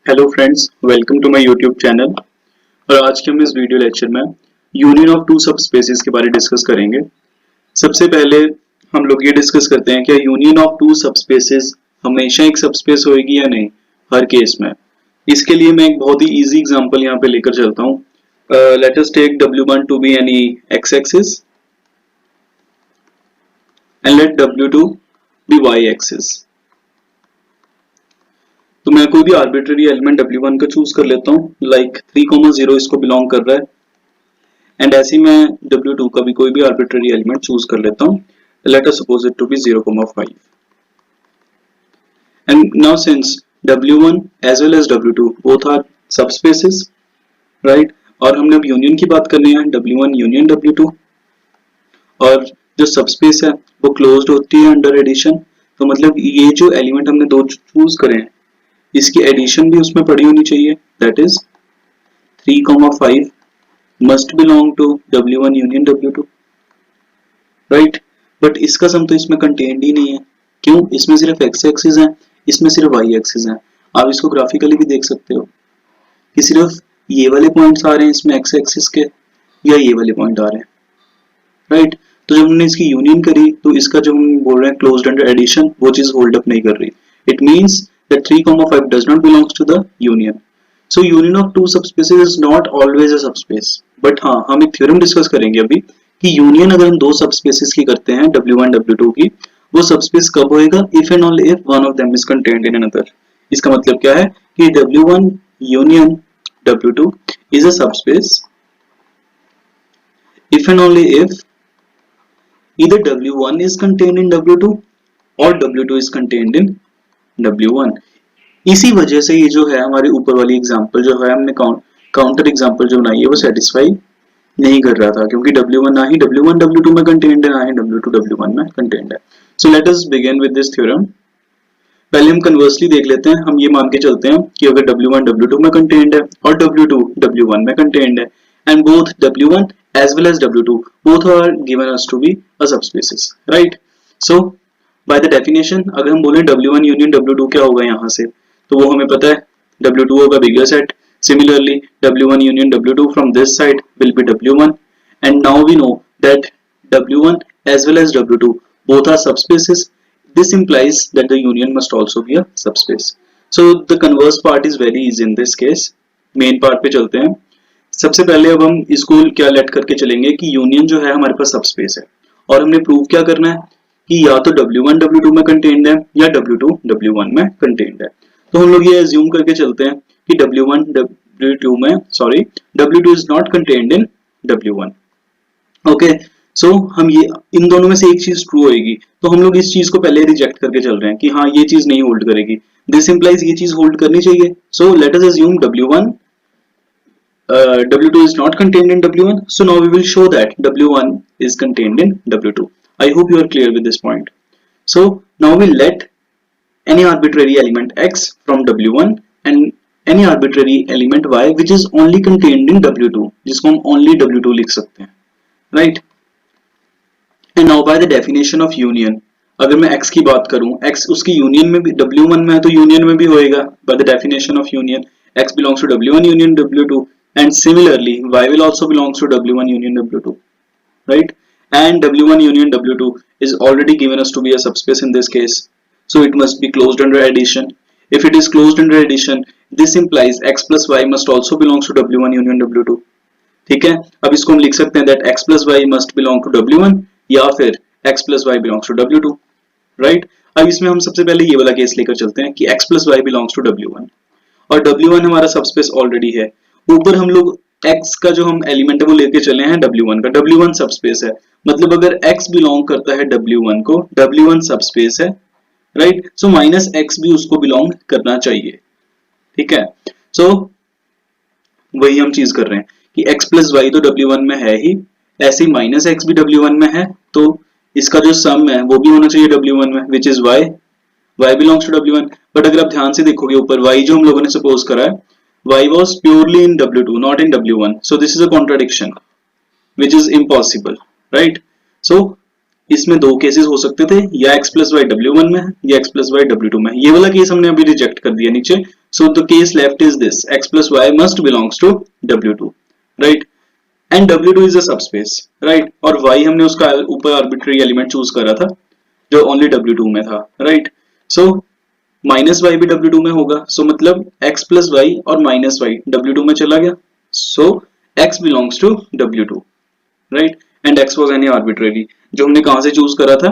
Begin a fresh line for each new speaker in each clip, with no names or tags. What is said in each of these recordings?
Hello friends, welcome to my YouTube channel. और आज के हम इस वीडियो लेक्चर में union of two subspaces के बारे में डिस्कस करेंगे। सबसे पहले हम लोग ये डिस्कस करते हैं कि यूनियन ऑफ टू सब स्पेसेस हमेशा एक सब स्पेस होएगी या नहीं, हर केस में। इसके लिए मैं एक बहुत ही इजी एग्जांपल यहाँ पे लेकर चलता हूँ। Let us take W1 to be any x axis and let W2 be y axis. तो मैं कोई भी आर्बिट्रेरी एलिमेंट W1 का चूज कर लेता हूँ, लाइक 3,0 इसको बिलोंग कर रहा है। एंड ऐसे ही मैं W2 का भी कोई भी आर्बिट्रेरी एलिमेंट चूज कर लेता हूँ, let us suppose it to be 0,5। And now since W1 as well as W2 both are subspaces, right. और हमने अब यूनियन की बात करनी है, W1 यूनियन W2। और जो सबस्पेस है वो क्लोज्ड होती है अंडर एडिशन। तो मतलब ये जो एलिमेंट हमने दो चूज करे हैं, इसकी एडिशन भी उसमें पड़ी होनी चाहिए, that is 3,5 must belong to W1 union W2, right. But इसका सम तो इसमें कंटेन्ड ही नहीं है। क्यों? इसमें सिर्फ x एक्सिस है, इसमें सिर्फ y एक्सिस है। आप इसको ग्राफिकली भी देख सकते हो कि सिर्फ ये वाले पॉइंट्स आ रहे हैं इसमें x एक्सिस के, या ये वाले पॉइंट आ रहे हैं, राइट। तो जब हमने इसकी यूनियन करी तो इसका जो हम बोल रहे हैं क्लोज्ड अंडर एडिशन, वो चीज होल्ड अप नहीं कर रही। It means that 3,5 does not belongs to the union. So union of two subspaces is not always a subspace. But हाँ, हम एक थ्योरम डिस्कस करेंगे अभी कि यूनियन अगर हम दो सबस्पेसेस की करते हैं W1 W2 की, वो सबस्पेस कब होएगा? If and only if one of them is contained in another. इसका मतलब क्या है कि W1 union W2 is a subspace if and only if either W1 is contained in W2 or W2 is contained in W1। इसी वजह से ये जो है हमारी ऊपर वाली एग्जांपल जो है हमने काउंटर एग्जांपल जो बनाई है वो सेटिस्फाई नहीं कर रहा था, क्योंकि W1 ना ही W1 W2 में कंटेन्ड है, ना ही W2 W1 में कंटेन्ड है। So let us begin with this theorem. पहले हम कन्वर्सली देख लेते हैं। हम ये मान के चलते हैं कि अगर W1 W2 में कंटेन्ड है और W2 W1 में कंटेन्ड है, and both W1 as well as W2 both are given us to be a subspaces, right? So by the definition अगर हम बोलें W1 यूनियन W2 क्या होगा यहाँ से, तो वो हमें पता है W2 होगा बिगर set. Similarly W1 union W2 from this side will be W1, and now we know that W1 as well as W2 both are subspaces. This implies that the union must also be a subspace. So the converse part is very easy in this case. Main part पे चलते हैं। सबसे पहले अब हम इसको क्या late करके चलेंगे कि यूनियन जो है हमारे पास सबस्पेस है, और हमने प्रूव क्या करना है कि या तो W1 W2 में कंटेन्ड है या W2 W1 में कंटेन्ड है। तो हम लोग ये अज्यूम करके चलते हैं कि W1 W2 में W2 is not contained in W1। Okay, so हम ये इन दोनों में से एक चीज ट्रू होएगी, तो हम लोग इस चीज को पहले रिजेक्ट करके चल रहे हैं कि हाँ ये चीज नहीं होल्ड करेगी। दिस इंप्लाइज ये चीज होल्ड करनी चाहिए। So let us assume W2 is not contained in W1, so now we will show that W1 is contained in W2. I hope you are clear with this point. So now we let any arbitrary element x from W1 and any arbitrary element y which is only contained in W2, जिसको हम only W2 लिख सकते हैं, right? And now by the definition of union, अगर मैं x की बात करूं, x उसकी यूनियन में भी W1 में है तो यूनियन में भी होएगा। by the definition of union, x belongs to W1 union W2, and similarly y will also belongs to W1 union W2, right? And W1 union W2 is already given us to be a subspace in this case, so it must be closed under addition. If it is closed under addition, this implies x plus y must also belongs to W1 union W2। ठीक है, अब इसको हम लिख सकते हैं that x plus y must belong to W1 या फिर x plus y belongs to W2, right? अब इसमें हम सबसे पहले ये वाला केस लेकर चलते हैं कि x plus y belongs to W1, और W1 हमारा सबस्पेस ऑलरेडी है। ऊपर हम लोग x का जो हम एलिमेंट है वो लेके चले हैं W1 का। W1 सबस्पेस है, मतलब अगर x बिलोंग करता है W1 को, W1 सबस्पेस है, राइट। सो माइनस x भी उसको बिलोंग करना चाहिए, ठीक है। सो वही हम चीज कर रहे हैं कि x प्लस वाई तो W1 में है ही, ऐसे ही माइनस x भी W1 में है, तो इसका जो सम है वो भी होना चाहिए W1 में, which is y belongs to W1। But अगर आप ध्यान से देखोगे ऊपर y जो हम लोगों ने सपोज करा है, y was purely in W2 not in W1, so this is a contradiction which is impossible, right? So इसमें दो केसेस हो सकते थे, या x plus y W1 में है या x plus y W2 में। ये वाला केस हमने अभी रिजेक्ट कर दिया नीचे, So the case left is this: x plus y must belongs to W2, right? And W2 is a subspace, right? और y हमने उसका ऊपर arbitrary element choose करा था जो only W2 में था, right? So माइनस वाई भी W2 में होगा, so मतलब x plus y और माइनस y W2 में चला गया, so x belongs to W2, right? And x was any arbitrary, जो हमने कहाँ से चूज करा था,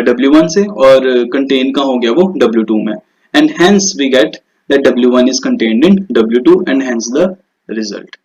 W1 से, और contain कहाँ हो गया वो W2 में, and hence we get that W1 is contained in W2 and hence the result.